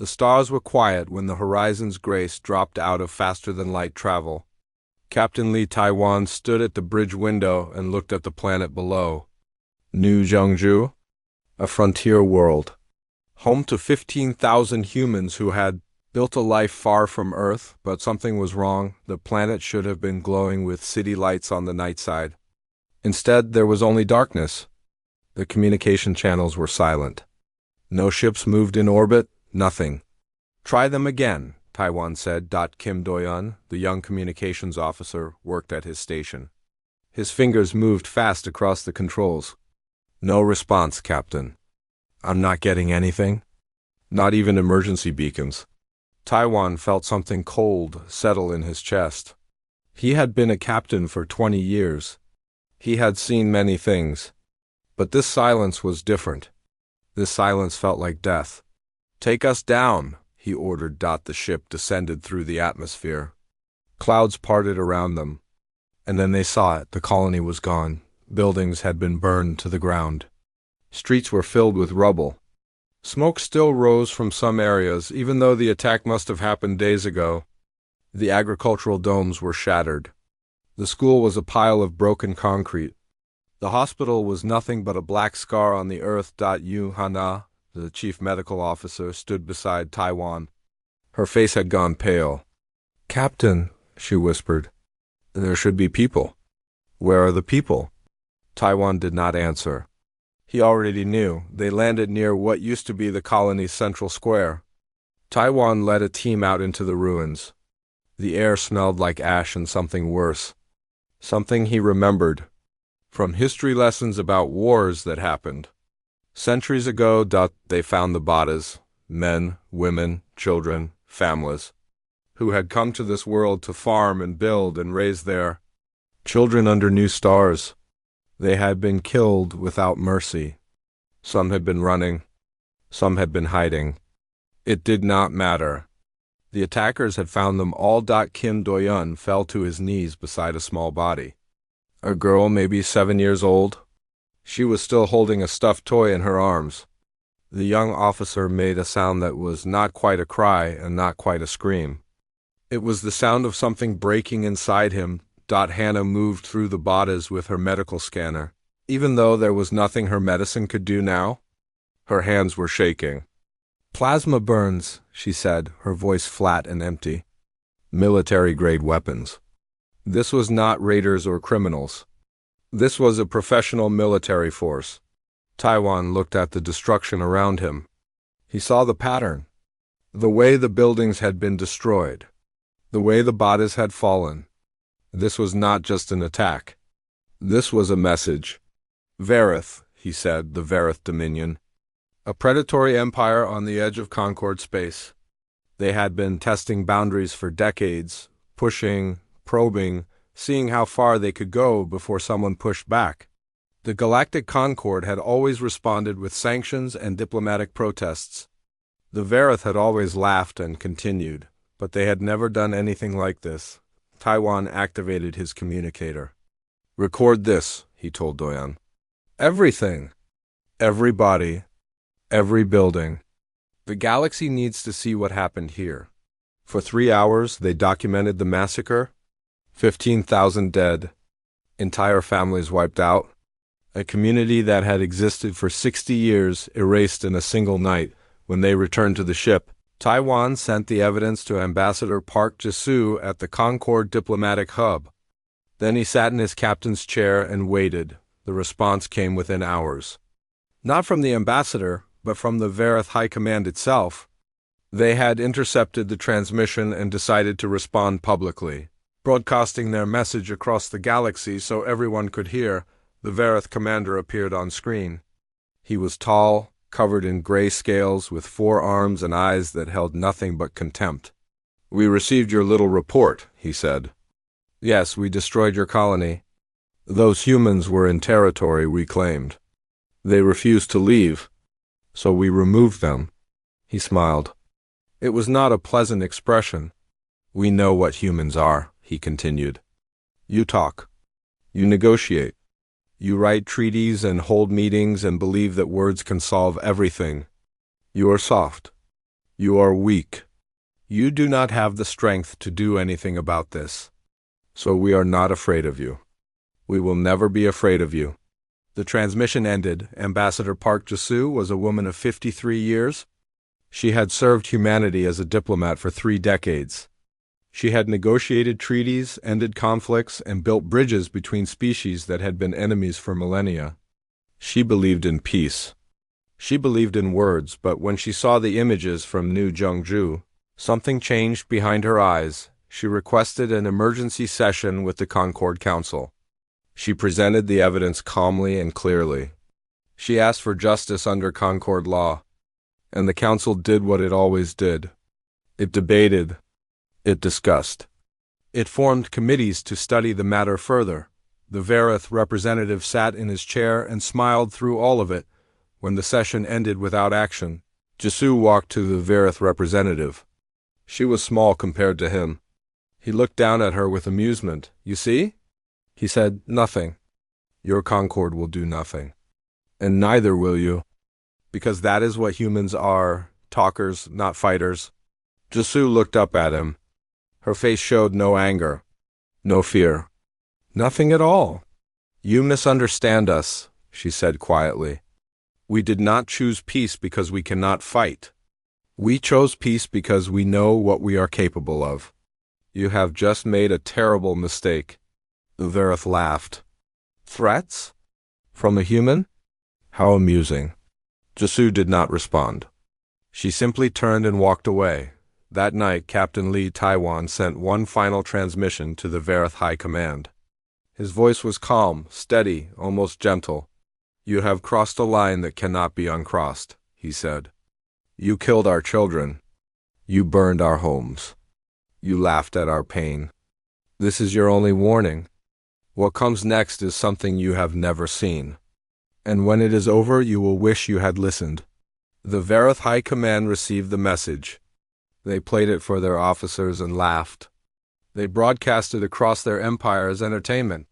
The stars were quiet when the horizon's grace dropped out of faster-than-light travel. Captain Li Taiwan stood at the bridge window and looked at the planet below. New Zhengzhou, a frontier world, home to 15,000 humans who had built a life far from Earth, but something was wrong. The planet should have been glowing with city lights on the night side. Instead, there was only darkness. The communication channels were silent. No ships moved in orbit, nothing. "Try them again," Taiwan said. Kim Doyun, the young communications officer, worked at his station. His fingers moved fast across the controls. "No response, Captain." "I'm not getting anything?" "Not even emergency beacons." Taiwan felt something cold settle in his chest. He had been a captain for 20 years. He had seen many things. But this silence was different. This silence felt like death. "Take us down," he ordered. The ship descended through the atmosphere. Clouds parted around them. And then they saw it. The colony was gone. Buildings had been burned to the ground. Streets were filled with rubble. Smoke still rose from some areas, even though the attack must have happened days ago. The agricultural domes were shattered. The school was a pile of broken concrete. The hospital was nothing but a black scar on the earth. Yu Hana, the chief medical officer, stood beside Taiwan. Her face had gone pale. "Captain," she whispered, "there should be people. Where are the people?" Taiwan did not answer. He already knew. They landed near what used to be the colony's central square. Taiwan led a team out into the ruins. The air smelled like ash and something worse. Something he remembered from history lessons about wars that happened. Centuries ago, they found the bodies, men, women, children, families, who had come to this world to farm and build and raise their children under new stars. They had been killed without mercy. Some had been running. Some had been hiding. It did not matter. The attackers had found them all. Kim Doyun fell to his knees beside a small body. A girl, maybe 7 years old. She was still holding a stuffed toy in her arms. The young officer made a sound that was not quite a cry and not quite a scream. It was the sound of something breaking inside him. Hannah moved through the bodies with her medical scanner. Even though there was nothing her medicine could do now, her hands were shaking. "Plasma burns," she said, her voice flat and empty. Military-grade weapons. This was not raiders or criminals. This was a professional military force. Taiwan looked at the destruction around him. He saw the pattern. The way the buildings had been destroyed. The way the bodies had fallen. This was not just an attack. This was a message. Varith, he said, the Varith Dominion. A predatory empire on the edge of Concord space. They had been testing boundaries for decades, pushing, probing, seeing how far they could go before someone pushed back. The Galactic Concord had always responded with sanctions and diplomatic protests. The Varith had always laughed and continued, but they had never done anything like this. Taiwan activated his communicator. "Record this," he told Doyan. "Everything. Everybody. Every building. The galaxy needs to see what happened here." For 3 hours, they documented the massacre. 15,000 dead. Entire families wiped out. A community that had existed for 60 years erased in a single night. When they returned to the ship, Taiwan sent the evidence to Ambassador Park Jisoo at the Concord diplomatic hub. Then he sat in his captain's chair and waited. The response came within hours. Not from the ambassador, but from the Varith High Command itself. They had intercepted the transmission and decided to respond publicly, broadcasting their message across the galaxy so everyone could hear. The Varith commander appeared on screen. He was tall, covered in gray scales, with 4 arms and eyes that held nothing but contempt. "We received your little report," he said. "Yes, we destroyed your colony. Those humans were in territory we claimed. They refused to leave, so we removed them." He smiled. It was not a pleasant expression. "We know what humans are," he continued. "You talk. You negotiate. You write treaties and hold meetings and believe that words can solve everything. You are soft. You are weak. You do not have the strength to do anything about this. So we are not afraid of you. We will never be afraid of you. The transmission ended. Ambassador Park Jisu was a woman of 53 years. She had served humanity as a diplomat for 3 decades. She had negotiated treaties, ended conflicts, and built bridges between species that had been enemies for millennia. She believed in peace. She believed in words, but when she saw the images from New Jeongju, something changed behind her eyes. She requested an emergency session with the Concord Council. She presented the evidence calmly and clearly. She asked for justice under Concord law, and the council did what it always did. It debated. It discussed. It formed committees to study the matter further. The Verith representative sat in his chair and smiled through all of it. When the session ended without action, Jisu walked to the Verith representative. She was small compared to him. He looked down at her with amusement. You see? He said, nothing. Your Concord will do nothing. And neither will you. Because that is what humans are, talkers, not fighters. Jisu looked up at him. Her face showed no anger, no fear. Nothing at all. You misunderstand us, she said quietly. We did not choose peace because we cannot fight. We chose peace because we know what we are capable of. You have just made a terrible mistake. The Verith laughed. Threats? From a human? How amusing. Jisu did not respond. She simply turned and walked away. That night, Captain Lee Taiwan sent one final transmission to the Verith High Command. His voice was calm, steady, almost gentle. You have crossed a line that cannot be uncrossed, he said. You killed our children. You burned our homes. You laughed at our pain. This is your only warning. What comes next is something you have never seen. And when it is over, you will wish you had listened. The Verith High Command received the message. They played it for their officers and laughed. They broadcast it across their empire as entertainment.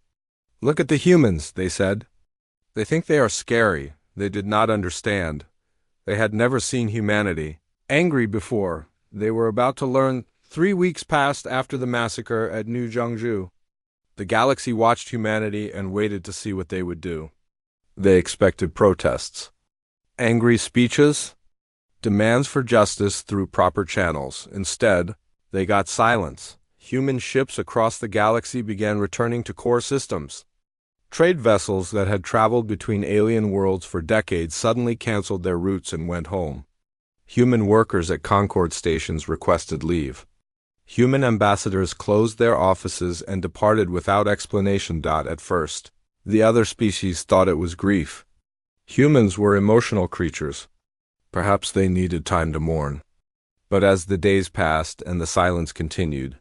Look at the humans, they said. They think they are scary. They did not understand. They had never seen humanity angry before. They were about to learn. 3 weeks passed after the massacre at New Jeongju. The galaxy watched humanity and waited to see what they would do. They expected protests, angry speeches, demands for justice through proper channels. Instead, they got silence. Human ships across the galaxy began returning to core systems. Trade vessels that had traveled between alien worlds for decades suddenly canceled their routes and went home. Human workers at Concord stations requested leave. Human ambassadors closed their offices and departed without explanation. At first, the other species thought it was grief. Humans were emotional creatures. Perhaps they needed time to mourn. But as the days passed and the silence continued,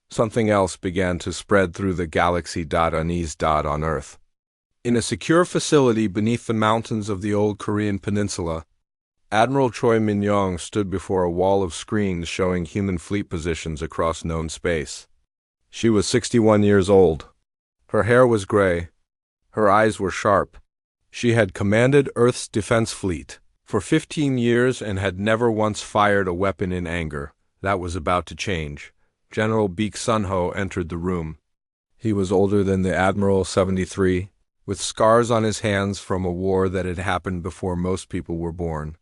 something else began to spread through the galaxy. Unease. On Earth. In a secure facility beneath the mountains of the old Korean peninsula, Admiral Choi Min-young stood before a wall of screens showing human fleet positions across known space. She was 61 years old. Her hair was gray. Her eyes were sharp. She had commanded Earth's defense fleet for 15 years and had never once fired a weapon in anger. That was about to change. General Baek Sun-ho entered the room. He was older than the Admiral, 73, with scars on his hands from a war that had happened before most people were born.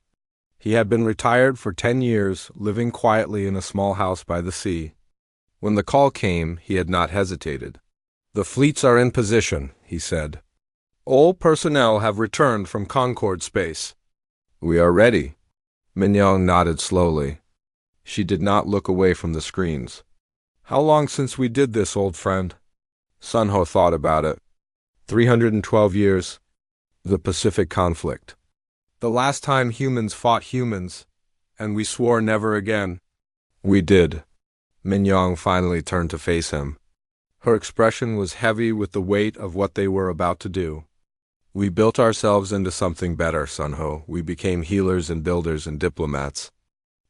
He had been retired for 10 years, living quietly in a small house by the sea. When the call came, he had not hesitated. The fleets are in position, he said. All personnel have returned from Concord space. We are ready. Min-young nodded slowly. She did not look away from the screens. How long since we did this, old friend? Sun-ho thought about it. 312 years. The Pacific conflict. The last time humans fought humans, and we swore never again. We did. Min-young finally turned to face him. Her expression was heavy with the weight of what they were about to do. We built ourselves into something better, Sun-ho. We became healers and builders and diplomats.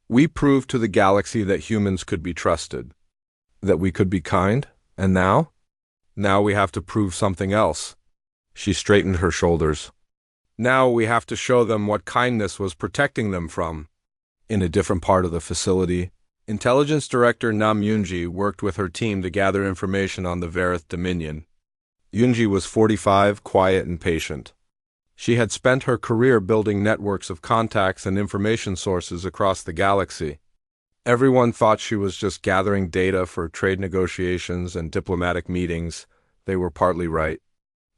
We proved to the galaxy that humans could be trusted, that we could be kind, and now? Now we have to prove something else. She straightened her shoulders. Now we have to show them what kindness was protecting them from. In a different part of the facility, Intelligence Director Nam Yunji worked with her team to gather information on the Verith Dominion. Yunji was 45, quiet and patient. She had spent her career building networks of contacts and information sources across the galaxy. Everyone thought she was just gathering data for trade negotiations and diplomatic meetings. They were partly right.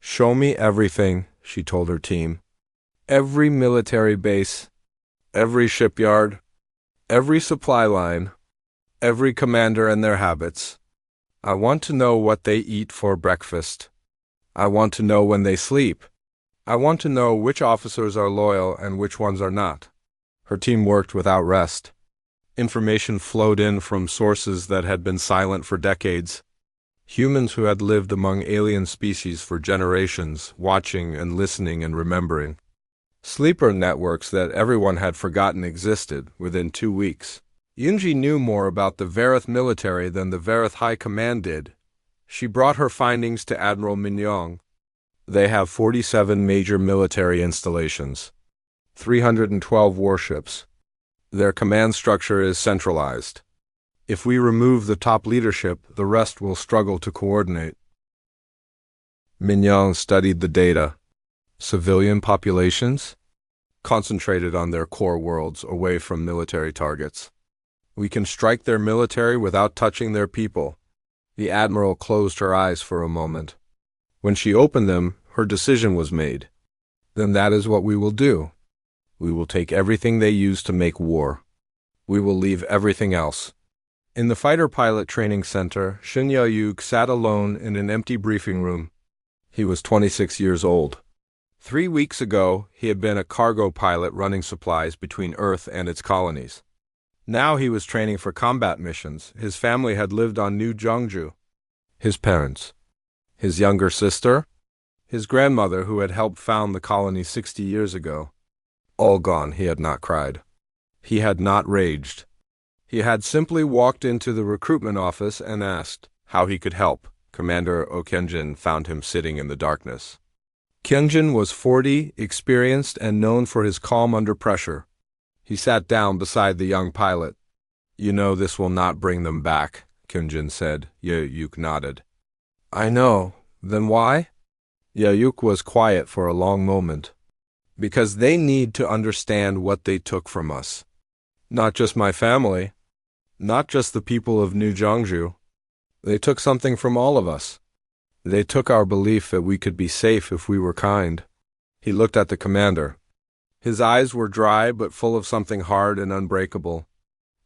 "Show me everything," she told her team. "Every military base, every shipyard, every supply line, every commander and their habits. I want to know what they eat for breakfast. I want to know when they sleep. I want to know which officers are loyal and which ones are not." Her team worked without rest. Information flowed in from sources that had been silent for decades. Humans who had lived among alien species for generations, watching and listening and remembering. Sleeper networks that everyone had forgotten existed within 2 weeks. Yunji knew more about the Verith military than the Verith High Command did. She brought her findings to Admiral Minyong. They have 47 major military installations, 312 warships. Their command structure is centralized. If we remove the top leadership, the rest will struggle to coordinate. Minyong studied the data. Civilian populations? Concentrated on their core worlds, away from military targets. We can strike their military without touching their people. The Admiral closed her eyes for a moment. When she opened them, her decision was made. Then that is what we will do. We will take everything they use to make war. We will leave everything else. In the fighter pilot training center, Shin Yayuk sat alone in an empty briefing room. He was 26 years old. 3 weeks ago, he had been a cargo pilot running supplies between Earth and its colonies. Now he was training for combat missions. His family had lived on New Jeongju. His parents. His younger sister. His grandmother, who had helped found the colony 60 years ago. All gone. He had not cried. He had not raged. He had simply walked into the recruitment office and asked how he could help. Commander Okenjin found him sitting in the darkness. Kyunjin was 40, experienced, and known for his calm under pressure. He sat down beside the young pilot. "You know this will not bring them back," Kyunjin said. Yayuk nodded. "I know. Then why?" Yayuk was quiet for a long moment. "Because they need to understand what they took from us. Not just my family. Not just the people of New Jeongju. They took something from all of us. They took our belief that we could be safe if we were kind." He looked at the commander. His eyes were dry but full of something hard and unbreakable.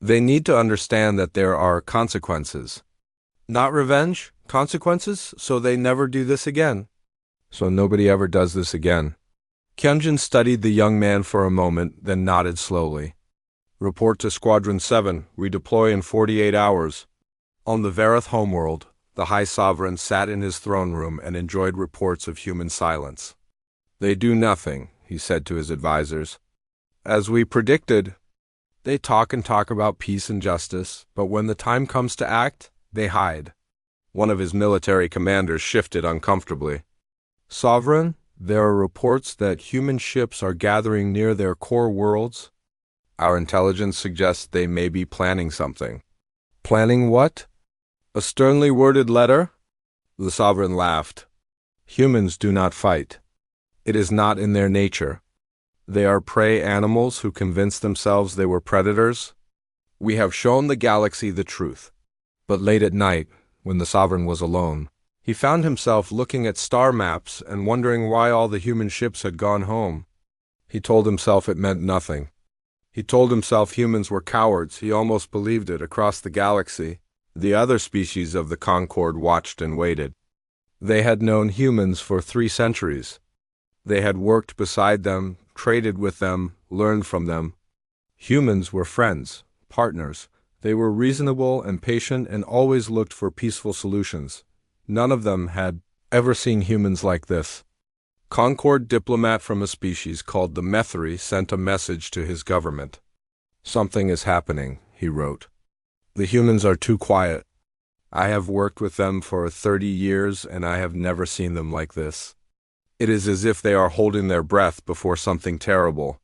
"They need to understand that there are consequences. Not revenge, consequences, so they never do this again. So nobody ever does this again." Kyunjin studied the young man for a moment, then nodded slowly. "Report to Squadron 7. We deploy in 48 hours. On the Verith homeworld, the High Sovereign sat in his throne room and enjoyed reports of human silence. "They do nothing," he said to his advisors. "As we predicted, they talk and talk about peace and justice, but when the time comes to act, they hide." One of his military commanders shifted uncomfortably. "Sovereign, there are reports that human ships are gathering near their core worlds. Our intelligence suggests they may be planning something." "Planning what? A sternly worded letter?" The Sovereign laughed. "Humans do not fight. It is not in their nature. They are prey animals who convince themselves they were predators. We have shown the galaxy the truth." But late at night, when the Sovereign was alone, he found himself looking at star maps and wondering why all the human ships had gone home. He told himself it meant nothing. He told himself humans were cowards. He almost believed it across the galaxy. The other species of the Concord watched and waited. They had known humans for 3 centuries. They had worked beside them, traded with them, learned from them. Humans were friends, partners. They were reasonable and patient and always looked for peaceful solutions. None of them had ever seen humans like this. Concord diplomat from a species called the Methri sent a message to his government. "Something is happening," he wrote. "The humans are too quiet. I have worked with them for 30 years and I have never seen them like this. It is as if they are holding their breath before something terrible.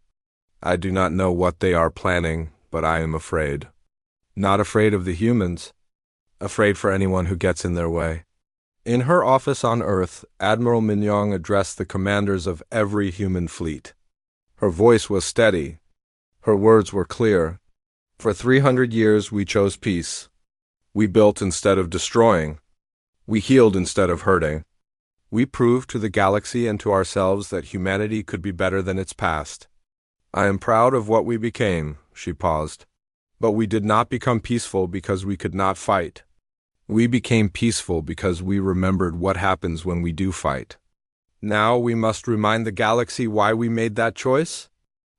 I do not know what they are planning, but I am afraid. Not afraid of the humans, afraid for anyone who gets in their way. In her office on Earth, Admiral Minyong addressed the commanders of every human fleet. Her voice was steady. Her words were clear. For 300 years we chose peace. We built instead of destroying. We healed instead of hurting. We proved to the galaxy and to ourselves that humanity could be better than its past. I am proud of what we became, she paused. But we did not become peaceful because we could not fight. We became peaceful because we remembered what happens when we do fight. Now we must remind the galaxy why we made that choice.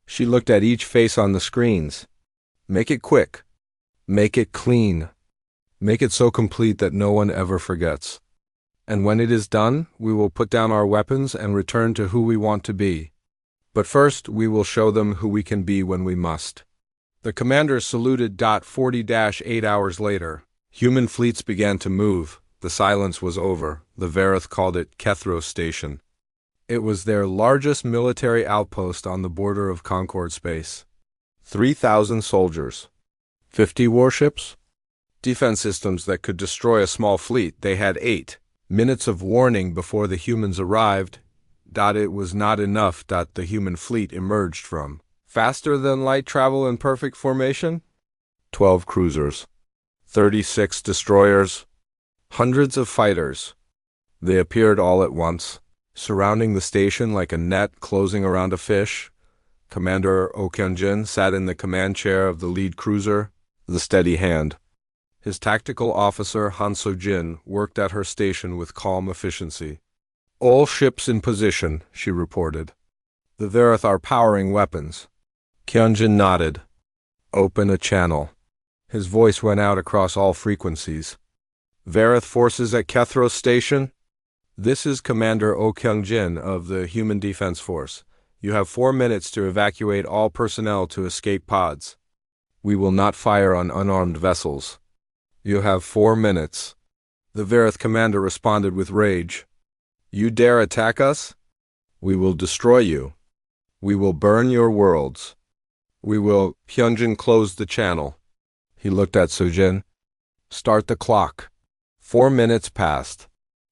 She looked at each face on the screens. Make it quick. Make it clean. Make it so complete that no one ever forgets. And when it is done, we will put down our weapons and return to who we want to be. But first, we will show them who we can be when we must. The commanders saluted. 40-8 hours later, human fleets began to move. The silence was over. The Vareth called it Kethros Station. It was their largest military outpost on the border of Concord space. 3,000 soldiers. 50 warships? Defense systems that could destroy a small fleet. They had 8 minutes of warning before the humans arrived. It was not enough. The human fleet emerged from faster-than-light travel in perfect formation. 12 cruisers. 36 destroyers. Hundreds of fighters. They appeared all at once, surrounding the station like a net closing around a fish. Commander Oh Kyung-jin sat in the command chair of the lead cruiser, the steady hand. His tactical officer Han So-jin worked at her station with calm efficiency. All ships in position, she reported. The Vareth are powering weapons. Kyung-jin nodded. Open a channel. His voice went out across all frequencies. Vareth forces at Kethros Station. This is Commander Oh Kyung-jin of the Human Defense Force. You have 4 minutes to evacuate all personnel to escape pods. We will not fire on unarmed vessels. You have 4 minutes. The Vareth commander responded with rage. You dare attack us? We will destroy you. We will burn your worlds. We will. Hyunjin closed the channel. He looked at Sojin. Start the clock. 4 minutes passed.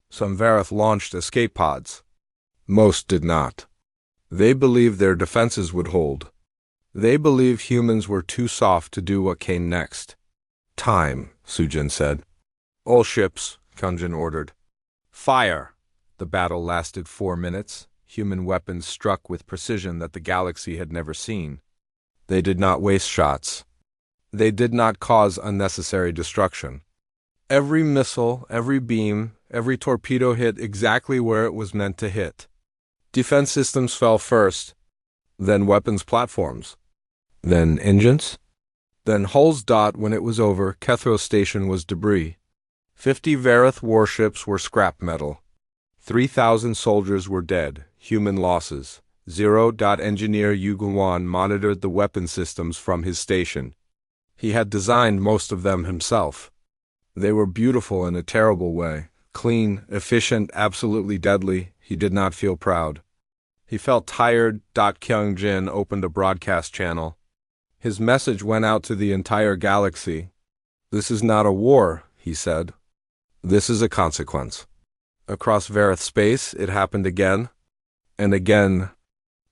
Some Vareth launched escape pods. Most did not. They believed their defenses would hold. They believed humans were too soft to do what came next. Time, Sujin said. All ships, Kyunjin ordered. Fire! The battle lasted 4 minutes. Human weapons struck with precision that the galaxy had never seen. They did not waste shots. They did not cause unnecessary destruction. Every missile, every beam, every torpedo hit exactly where it was meant to hit. Defense systems fell first, then weapons platforms, then engines, then hulls. When it was over, Kethros Station was debris. 50 Vareth warships were scrap metal. 3,000 soldiers were dead, human losses. 0. Engineer Yu Guan monitored the weapon systems from his station. He had designed most of them himself. They were beautiful in a terrible way, clean, efficient, absolutely deadly. He did not feel proud. He felt tired. Kyung-jin opened a broadcast channel. His message went out to the entire galaxy. This is not a war, he said. This is a consequence. Across Vareth space, it happened again, and again,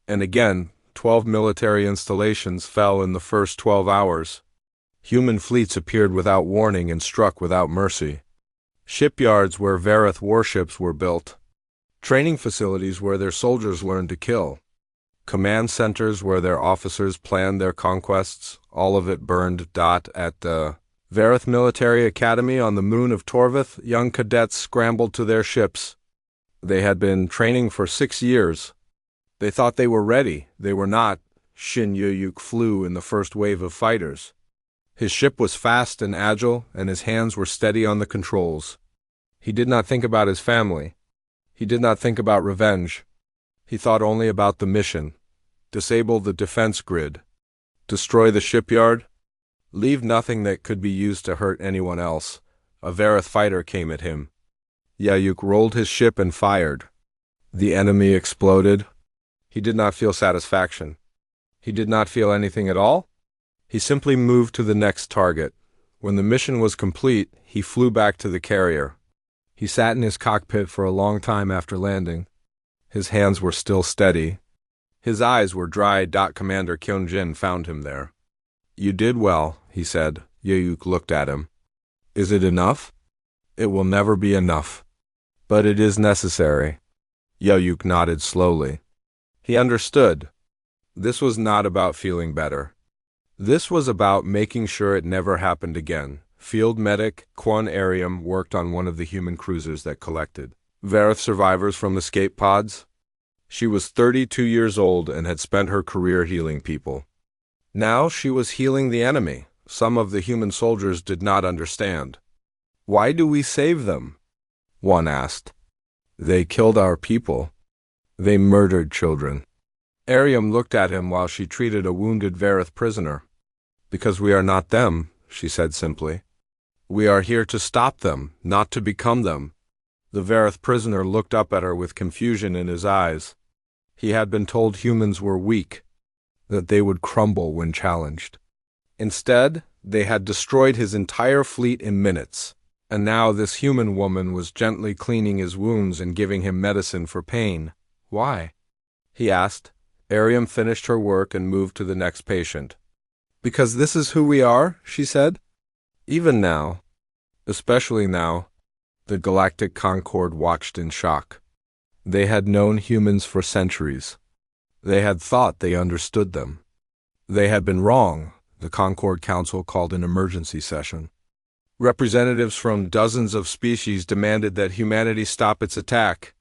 and again. 12 military installations fell in the first 12 hours. Human fleets appeared without warning and struck without mercy. Shipyards where Vareth warships were built. Training facilities where their soldiers learned to kill. Command centers where their officers planned their conquests. All of it burned. At the Vareth Military Academy on the moon of Torvith, young cadets scrambled to their ships. They had been training for 6 years. They thought they were ready. They were not. Shin Yuyuk flew in the first wave of fighters. His ship was fast and agile, and his hands were steady on the controls. He did not think about his family. He did not think about revenge. He thought only about the mission. Disable the defense grid. Destroy the shipyard. Leave nothing that could be used to hurt anyone else. A Vareth fighter came at him. Yayuk rolled his ship and fired. The enemy exploded. He did not feel satisfaction. He did not feel anything at all. He simply moved to the next target. When the mission was complete, he flew back to the carrier. He sat in his cockpit for a long time after landing. His hands were still steady. His eyes were dry. Commander Kyunjin found him there. "You did well," he said. Yayuk looked at him. "Is it enough?" "It will never be enough. But it is necessary." Yayuk nodded slowly. He understood. This was not about feeling better. This was about making sure it never happened again. Field medic Kwon Arium worked on one of the human cruisers that collected Varith survivors from escape pods. She was 32 years old and had spent her career healing people. Now she was healing the enemy. Some of the human soldiers did not understand. "Why do we save them?" one asked. "They killed our people. They murdered children." Arium looked at him while she treated a wounded Varith prisoner. "Because we are not them," she said simply. "We are here to stop them, not to become them." The Varith prisoner looked up at her with confusion in his eyes. He had been told humans were weak, that they would crumble when challenged. Instead, they had destroyed his entire fleet in minutes, and now this human woman was gently cleaning his wounds and giving him medicine for pain. "Why?" he asked. Arium finished her work and moved to the next patient. "Because this is who we are," she said. "Even now, especially now." The Galactic Concord watched in shock. They had known humans for centuries. They had thought they understood them. They had been wrong. The Concord Council called an emergency session. Representatives from dozens of species demanded that humanity stop its attack.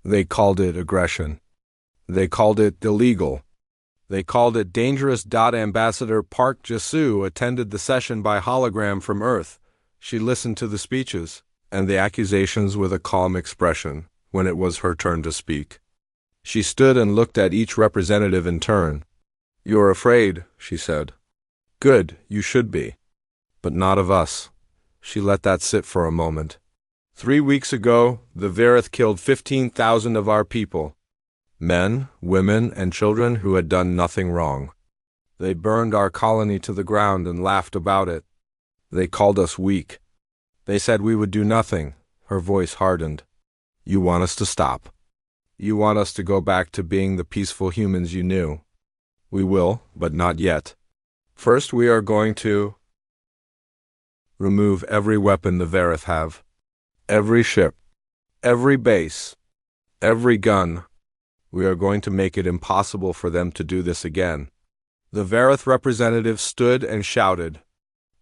They called it aggression. They called it illegal. They called it dangerous. Ambassador Park Jasu attended the session by hologram from Earth. She listened to the speeches and the accusations with a calm expression. When it was her turn to speak, she stood and looked at each representative in turn. "You're afraid," she said. "Good, you should be. But not of us." She let that sit for a moment. 3 weeks ago, the Varith killed 15,000 of our people. Men, women, and children who had done nothing wrong. They burned our colony to the ground and laughed about it. They called us weak. They said we would do nothing. Her voice hardened. "You want us to stop. You want us to go back to being the peaceful humans you knew. We will, but not yet. First we are going to remove every weapon the Varith have. Every ship. Every base. Every gun. We are going to make it impossible for them to do this again." The Varith representative stood and shouted,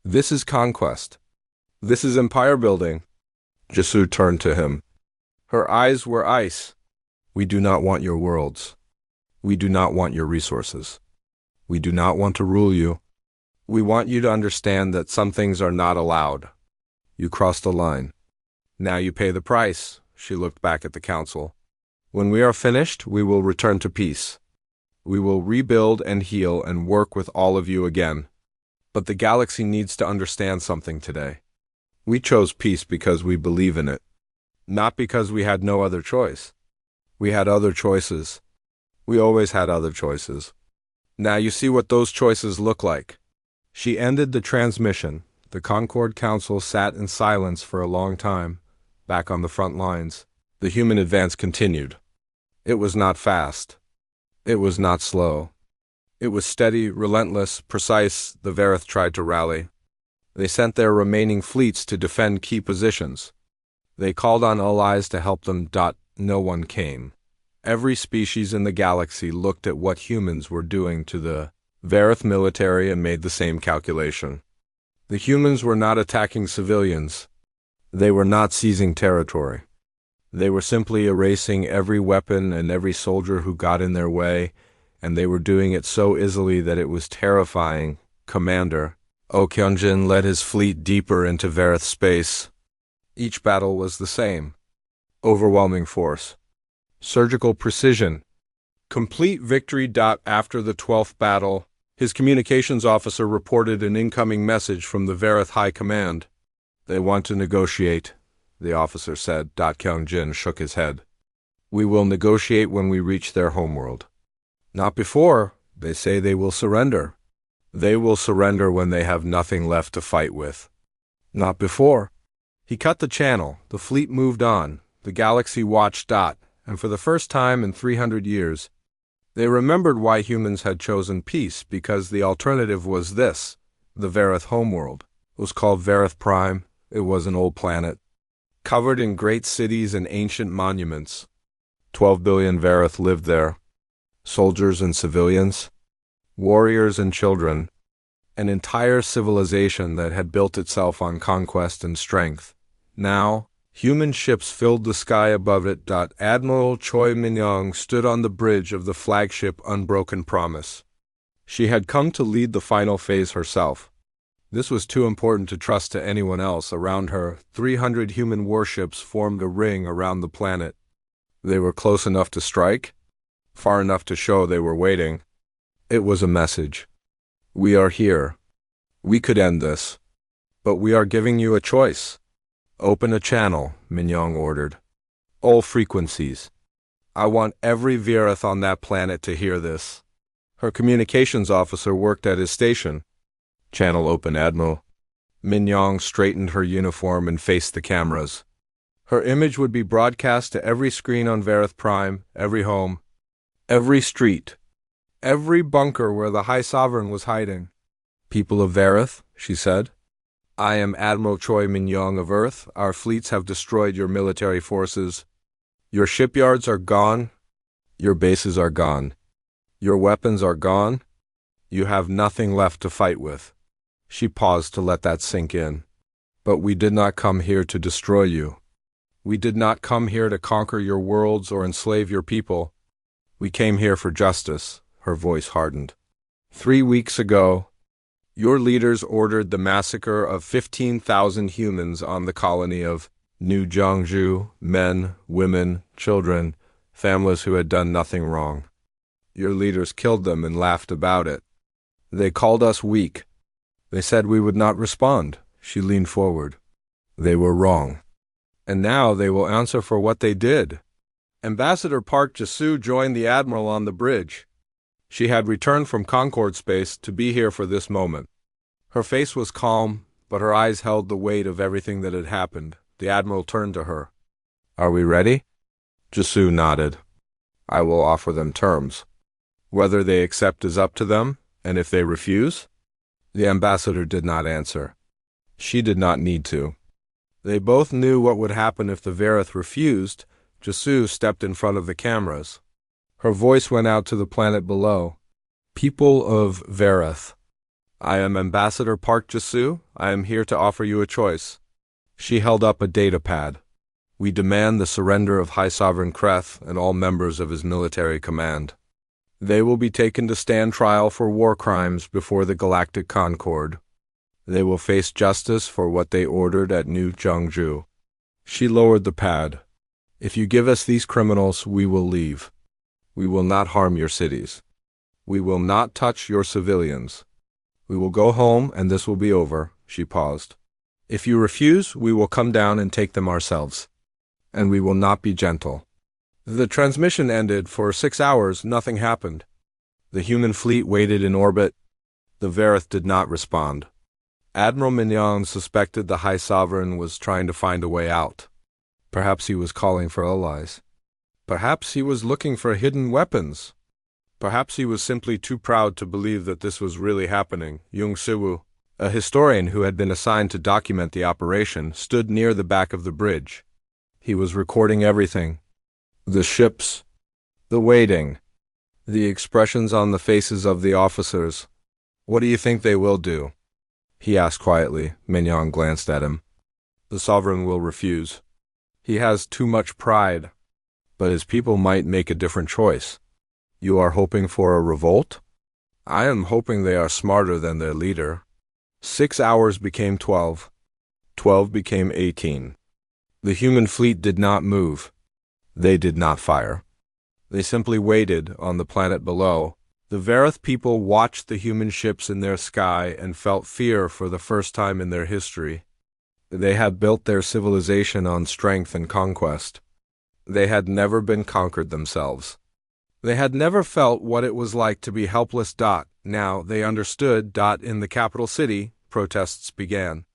"This is conquest. This is empire building." Jasu turned to him. Her eyes were ice. "We do not want your worlds. We do not want your resources. We do not want to rule you. We want you to understand that some things are not allowed. You crossed the line. Now you pay the price." She looked back at the council. "When we are finished, we will return to peace. We will rebuild and heal and work with all of you again. But the galaxy needs to understand something today. We chose peace because we believe in it. Not because we had no other choice. We had other choices. We always had other choices. Now you see what those choices look like." She ended the transmission. The Concord Council sat in silence for a long time, back on the front lines. The human advance continued. It was not fast. It was not slow. It was steady, relentless, precise. The Varith tried to rally. They sent their remaining fleets to defend key positions. They called on allies to help them. No one came. Every species in the galaxy looked at what humans were doing to the Varith military and made the same calculation. The humans were not attacking civilians. They were not seizing territory. They were simply erasing every weapon and every soldier who got in their way, and they were doing it so easily that it was terrifying. Commander Okyunjin led his fleet deeper into Varith space. Each battle was the same. Overwhelming force. Surgical precision. Complete victory. After the 12th battle, his communications officer reported an incoming message from the Varith High Command. "They want to negotiate," the officer said. Kyunjin shook his head. "We will negotiate when we reach their homeworld. Not before. They say they will surrender." They will surrender when they have nothing left to fight with. Not before. He cut the channel, the fleet moved on, the galaxy watched. And for the first time in 300 years, they remembered why humans had chosen peace, because the alternative was this, the Vareth homeworld. It was called Vareth Prime. It was an old planet, covered in great cities and ancient monuments. 12 billion Vareth lived there. Soldiers and civilians, warriors and children, an entire civilization that had built itself on conquest and strength. Now, human ships filled the sky above it. Admiral Choi Min-young stood on the bridge of the flagship Unbroken Promise. She had come to lead the final phase herself. This was too important to trust to anyone else. Around her, 300 human warships formed a ring around the planet. They were close enough to strike, far enough to show they were waiting. It was a message. We are here. We could end this. But we are giving you a choice. Open a channel, Min-young ordered. All frequencies. I want every Vareth on that planet to hear this. Her communications officer worked at his station. Channel open, Admiral. Min-young straightened her uniform and faced the cameras. Her image would be broadcast to every screen on Vareth Prime, every home, every street, every bunker where the High Sovereign was hiding. People of Vareth, she said, I am Admiral Choi Min-young of Earth. Our fleets have destroyed your military forces. Your shipyards are gone. Your bases are gone. Your weapons are gone. You have nothing left to fight with. She paused to let that sink in. But we did not come here to destroy you. We did not come here to conquer your worlds or enslave your people. We came here for justice. Her voice hardened. 3 weeks ago, your leaders ordered the massacre of 15,000 humans on the colony of New Jiangju, men, women, children, families who had done nothing wrong. Your leaders killed them and laughed about it. They called us weak. They said we would not respond. She leaned forward. They were wrong. And now they will answer for what they did. Ambassador Park Ji-soo joined the Admiral on the bridge. She had returned from Concord space to be here for this moment. Her face was calm, but her eyes held the weight of everything that had happened. The Admiral turned to her. Are we ready? Ji-soo nodded. I will offer them terms. Whether they accept is up to them, and if they refuse? The ambassador did not answer. She did not need to. They both knew what would happen if the Vareth refused. Ji-soo stepped in front of the cameras. Her voice went out to the planet below. People of Vareth, I am Ambassador Park Ji-soo. I am here to offer you a choice. She held up a data pad. We demand the surrender of High Sovereign Kreth and all members of his military command. They will be taken to stand trial for war crimes before the Galactic Concord. They will face justice for what they ordered at New Jiangju. She lowered the pad. If you give us these criminals, we will leave. We will not harm your cities. We will not touch your civilians. We will go home and this will be over. She paused. If you refuse, we will come down and take them ourselves. And we will not be gentle. The transmission ended. For 6 hours, nothing happened. The human fleet waited in orbit. The Vareth did not respond. Admiral Min-young suspected the High Sovereign was trying to find a way out. Perhaps he was calling for allies. Perhaps he was looking for hidden weapons. Perhaps he was simply too proud to believe that this was really happening. Jung Siwoo, a historian who had been assigned to document the operation, stood near the back of the bridge. He was recording everything. The ships, the waiting, the expressions on the faces of the officers. What do you think they will do? He asked quietly. Min-young glanced at him. The sovereign will refuse. He has too much pride. But his people might make a different choice. You are hoping for a revolt? I am hoping they are smarter than their leader. 6 hours became 12. 12 became 18. The human fleet did not move. They did not fire. They simply waited on the planet below. The Vareth people watched the human ships in their sky and felt fear for the first time in their history. They had built their civilization on strength and conquest. They had never been conquered themselves. They had never felt what it was like to be helpless. Now they understood. In the capital city, protests began.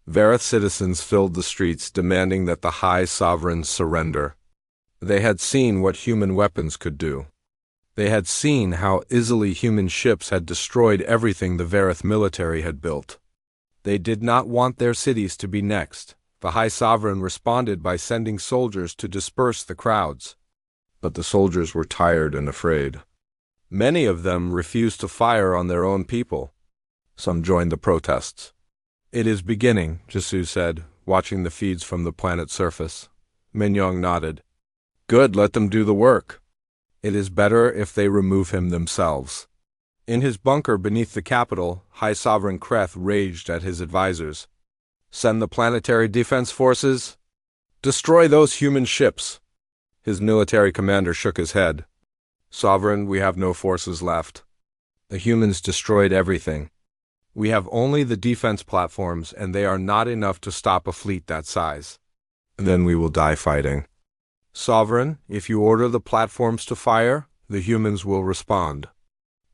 Vareth citizens filled the streets demanding that the High Sovereign surrender. They had seen what human weapons could do. They had seen how easily human ships had destroyed everything the Vareth military had built. They did not want their cities to be next. The High Sovereign responded by sending soldiers to disperse the crowds. But the soldiers were tired and afraid. Many of them refused to fire on their own people. Some joined the protests. "It is beginning," Jisoo said, watching the feeds from the planet's surface. Minyoung nodded. "Good, let them do the work. It is better if they remove him themselves." In his bunker beneath the capital, High Sovereign Kreth raged at his advisors. "Send the planetary defense forces. Destroy those human ships." His military commander shook his head. "Sovereign, we have no forces left. The humans destroyed everything. We have only the defense platforms, and they are not enough to stop a fleet that size. Then we will die fighting. Sovereign, if you order the platforms to fire, the humans will respond.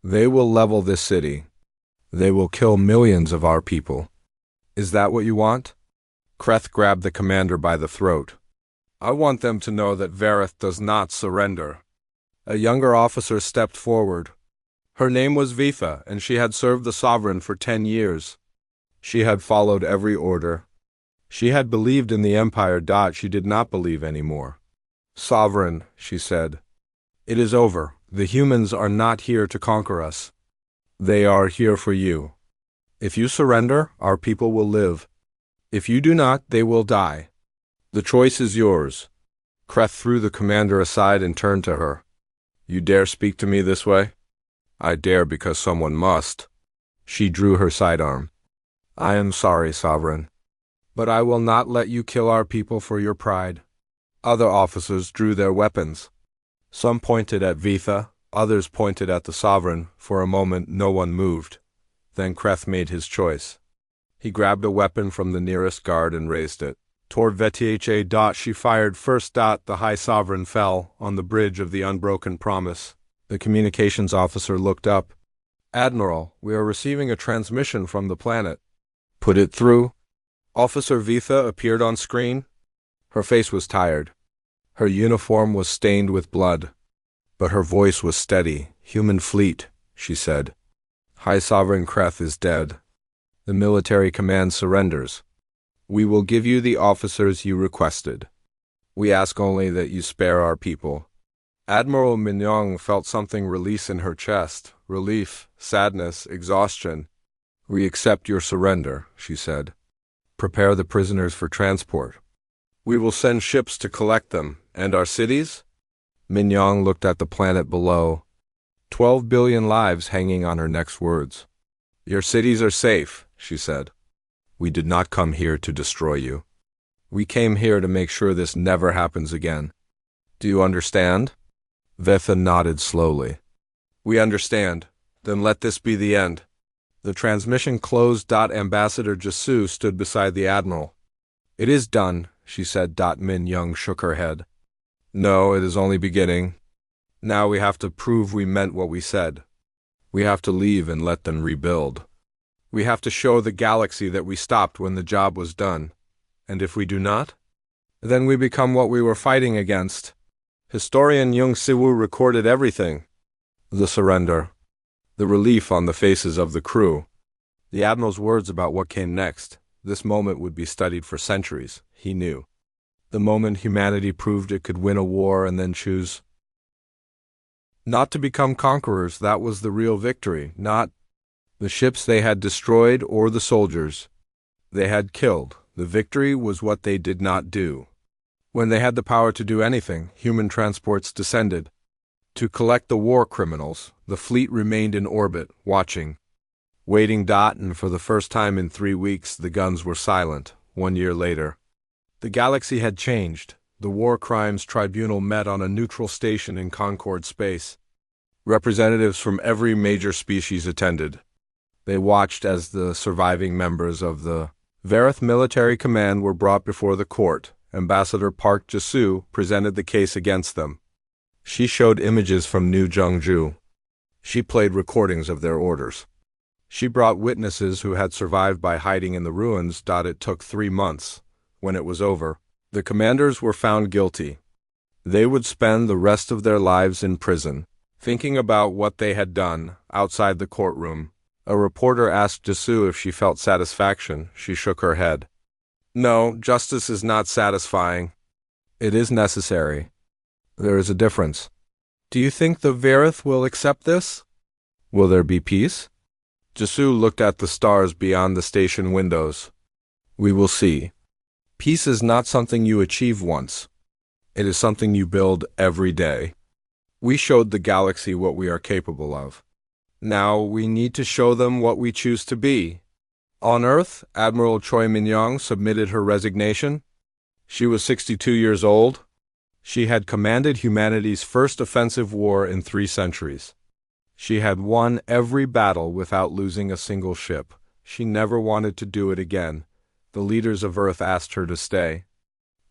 They will level this city. They will kill millions of our people. Is that what you want?" Kreth grabbed the commander by the throat. "I want them to know that Vareth does not surrender." A younger officer stepped forward. Her name was Vitha, and she had served the sovereign for 10 years. She had followed every order. She had believed in the Empire. She did not believe anymore. "Sovereign," she said, "it is over. The humans are not here to conquer us. They are here for you. If you surrender, our people will live. If you do not, they will die. The choice is yours." Kreth threw the commander aside and turned to her. "You dare speak to me this way?" "I dare because someone must." She drew her sidearm. "I am sorry, Sovereign, but I will not let you kill our people for your pride." Other officers drew their weapons. Some pointed at Vitha, others pointed at the Sovereign. For a moment no one moved. Then Kreth made his choice. He grabbed a weapon from the nearest guard and raised it. Toward Vetha. She fired first. The High Sovereign fell on the bridge of the Unbroken Promise. The communications officer looked up. "Admiral, we are receiving a transmission from the planet." "Put it through." Officer Vitha appeared on screen. Her face was tired. Her uniform was stained with blood. But her voice was steady. "Human fleet," she said. "High Sovereign Kreth is dead. The military command surrenders. We will give you the officers you requested. We ask only that you spare our people." Admiral Minyoung felt something release in her chest. Relief, sadness, exhaustion. "We accept your surrender," she said. "Prepare the prisoners for transport. We will send ships to collect them. And our cities?" Minyoung looked at the planet below. 12 billion lives hanging on her next words. "Your cities are safe," she said. "We did not come here to destroy you. We came here to make sure this never happens again. Do you understand?" Vetha nodded slowly. "We understand. Then let this be the end." The transmission closed. Ambassador Jisoo stood beside the Admiral. "It is done," she said. Minyoung shook her head. "No, it is only beginning. Now we have to prove we meant what we said. We have to leave and let them rebuild. We have to show the galaxy that we stopped when the job was done. And if we do not, then we become what we were fighting against." Historian Jung Siwoo recorded everything. The surrender. The relief on the faces of the crew. The Admiral's words about what came next. This moment would be studied for centuries, he knew. The moment humanity proved it could win a war and then choose not to become conquerors. That was the real victory, not the ships they had destroyed or the soldiers they had killed. The victory was what they did not do. When they had the power to do anything, human transports descended to collect the war criminals. The fleet remained in orbit, watching, waiting. And for the first time in 3 weeks, the guns were silent. 1 year later, the galaxy had changed. The War Crimes Tribunal met on a neutral station in Concord space. Representatives from every major species attended. They watched as the surviving members of the Vareth Military Command were brought before the court. Ambassador Park Jisoo presented the case against them. She showed images from New Jeongju. She played recordings of their orders. She brought witnesses who had survived by hiding in the ruins. It took 3 months. When it was over, the commanders were found guilty. They would spend the rest of their lives in prison, thinking about what they had done. Outside the courtroom, a reporter asked Jisoo if she felt satisfaction. She shook her head. No, justice is not satisfying. It is necessary. There is a difference. Do you think the Verith will accept this? Will there be peace? Jisoo looked at the stars beyond the station windows. We will see. Peace is not something you achieve once. It is something you build every day. We showed the galaxy what we are capable of. Now we need to show them what we choose to be. On Earth, Admiral Choi Min-young submitted her resignation. She was 62 years old. She had commanded humanity's first offensive war in 3 centuries. She had won every battle without losing a single ship. She never wanted to do it again. The leaders of Earth asked her to stay.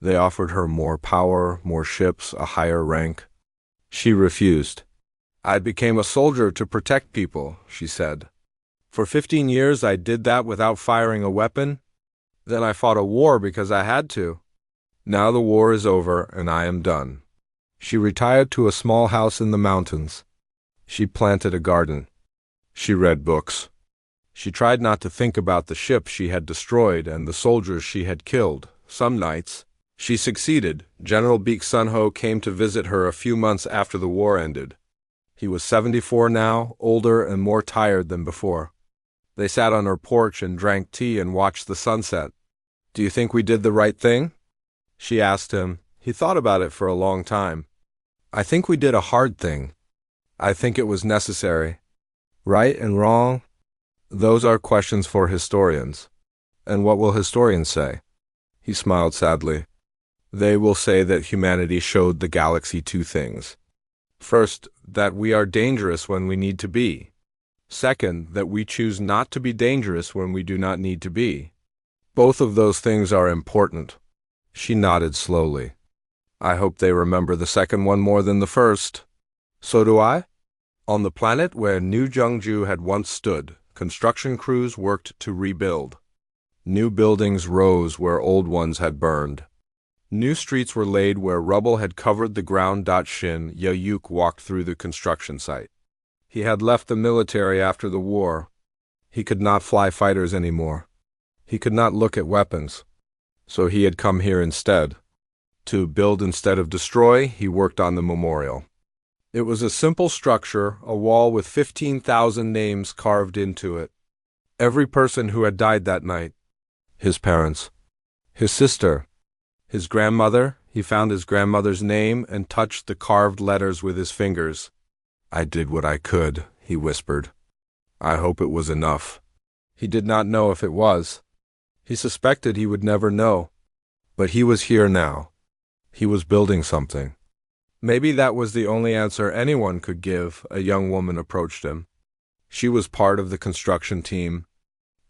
They offered her more power, more ships, a higher rank. She refused. I became a soldier to protect people, she said. For 15 years I did that without firing a weapon. Then I fought a war because I had to. Now the war is over and I am done. She retired to a small house in the mountains. She planted a garden. She read books. She tried not to think about the ship she had destroyed and the soldiers she had killed. Some nights, she succeeded. General Baek Sun-ho came to visit her a few months after the war ended. He was 74 now, older and more tired than before. They sat on her porch and drank tea and watched the sunset. Do you think we did the right thing? She asked him. He thought about it for a long time. I think we did a hard thing. I think it was necessary. Right and wrong? Those are questions for historians. And what will historians say? He smiled sadly. They will say that humanity showed the galaxy 2 things. First, that we are dangerous when we need to be. Second, that we choose not to be dangerous when we do not need to be. Both of those things are important. She nodded slowly. I hope they remember the second one more than the first. So do I. On the planet where New Jeongju had once stood, construction crews worked to rebuild. New buildings rose where old ones had burned. New streets were laid where rubble had covered the ground. Shin Ye-yuk walked through the construction site. He had left the military after the war. He could not fly fighters anymore. He could not look at weapons. So he had come here instead. To build instead of destroy, he worked on the memorial. It was a simple structure, a wall with 15,000 names carved into it. Every person who had died that night. His parents. His sister. His grandmother. He found his grandmother's name and touched the carved letters with his fingers. I did what I could, he whispered. I hope it was enough. He did not know if it was. He suspected he would never know. But he was here now. He was building something. Maybe that was the only answer anyone could give. A young woman approached him. She was part of the construction team.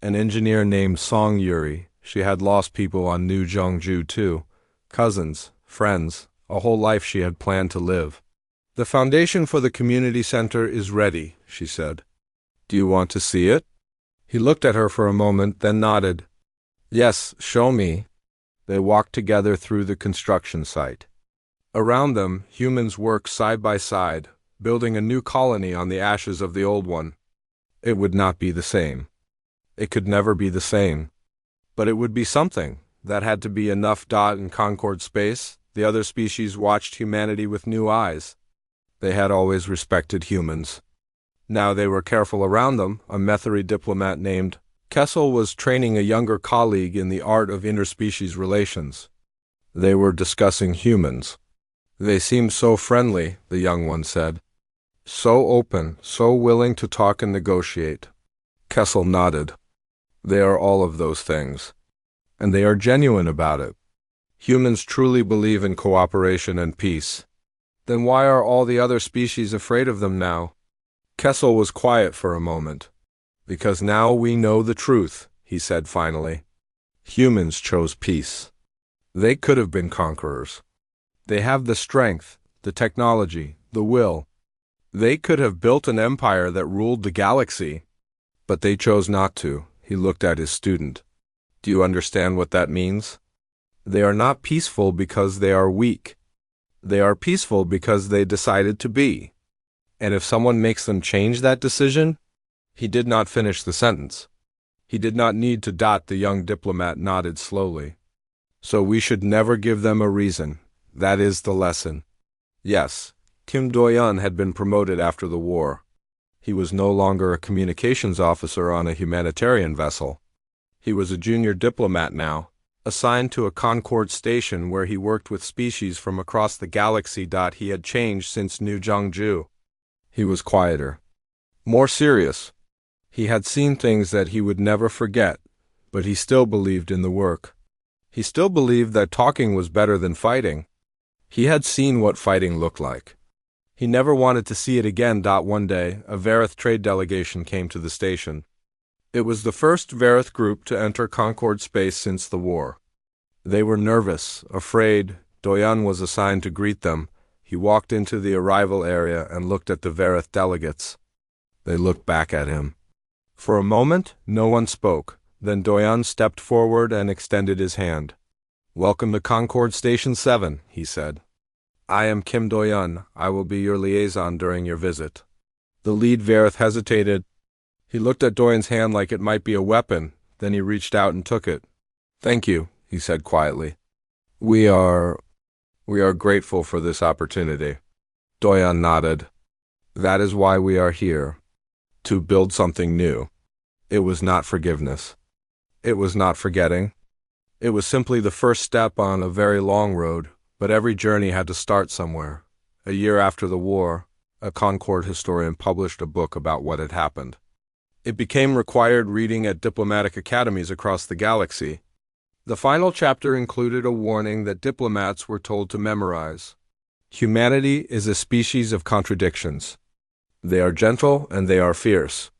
An engineer named Song Yuri. She had lost people on New Jeongju too. Cousins, friends, a whole life she had planned to live. The foundation for the community center is ready, she said. Do you want to see it? He looked at her for a moment, then nodded. Yes, show me. They walked together through the construction site. Around them, humans worked side by side, building a new colony on the ashes of the old one. It would not be the same. It could never be the same. But it would be something. That had to be enough. In Concord space, the other species watched humanity with new eyes. They had always respected humans. Now they were careful around them. A Methuri diplomat named Kessel was training a younger colleague in the art of interspecies relations. They were discussing humans. They seemed so friendly, the young one said. So open, so willing to talk and negotiate. Kessel nodded. They are all of those things. And they are genuine about it. Humans truly believe in cooperation and peace. Then why are all the other species afraid of them now? Kessel was quiet for a moment. Because now we know the truth, he said finally. Humans chose peace. They could have been conquerors. They have the strength, the technology, the will. They could have built an empire that ruled the galaxy, but they chose not to. He looked at his student. Do you understand what that means? They are not peaceful because they are weak. They are peaceful because they decided to be. And if someone makes them change that decision, he did not finish the sentence. He did not need to dot. The young diplomat nodded slowly. So we should never give them a reason. That is the lesson. Yes, Kim Do-yeon had been promoted after the war. He was no longer a communications officer on a humanitarian vessel. He was a junior diplomat now, assigned to a Concorde station where he worked with species from across the galaxy. He had changed since New Jeongju. He was quieter, more serious. He had seen things that he would never forget, but he still believed in the work. He still believed that talking was better than fighting. He had seen what fighting looked like. He never wanted to see it again. One day, a Vareth trade delegation came to the station. It was the first Vareth group to enter Concorde space since the war. They were nervous, afraid. Do-yeon was assigned to greet them. He walked into the arrival area and looked at the Vareth delegates. They looked back at him. For a moment, no one spoke. Then Do-yeon stepped forward and extended his hand. "Welcome to Concorde Station 7, he said. "I am Kim Do-yeon. I will be your liaison during your visit." The lead Vareth hesitated. He looked at Do-yeon's hand like it might be a weapon. Then he reached out and took it. "Thank you," he said quietly. We are grateful for this opportunity." Do-yeon nodded. "That is why we are here. To build something new." It was not forgiveness. It was not forgetting. It was simply the first step on a very long road, but every journey had to start somewhere. A year after the war, a Concorde historian published a book about what had happened. It became required reading at diplomatic academies across the galaxy. The final chapter included a warning that diplomats were told to memorize. Humanity is a species of contradictions. They are gentle and they are fierce.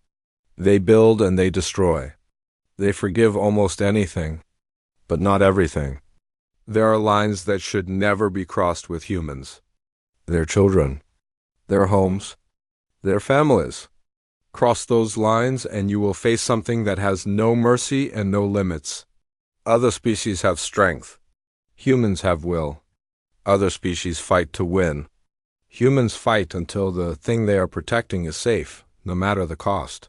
They build and they destroy. They forgive almost anything, but not everything. There are lines that should never be crossed with humans. Their children, their homes, their families. Cross those lines and you will face something that has no mercy and no limits. Other species have strength. Humans have will. Other species fight to win. Humans fight until the thing they are protecting is safe, no matter the cost.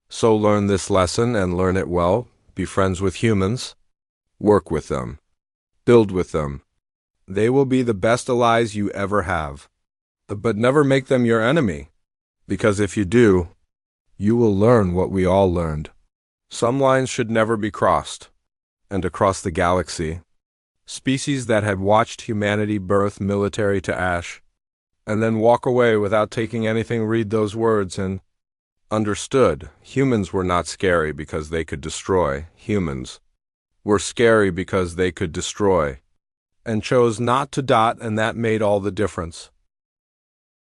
So learn this lesson and learn it well. Be friends with humans. Work with them. Build with them. They will be the best allies you ever have. But never make them your enemy, because if you do, you will learn what we all learned. Some lines should never be crossed. And across the galaxy, species that had watched humanity birth military to ash, and then walk away without taking anything, read those words and understood. Humans were not scary because they could destroy. Humans were scary because they could destroy, and chose not to dot, and that made all the difference.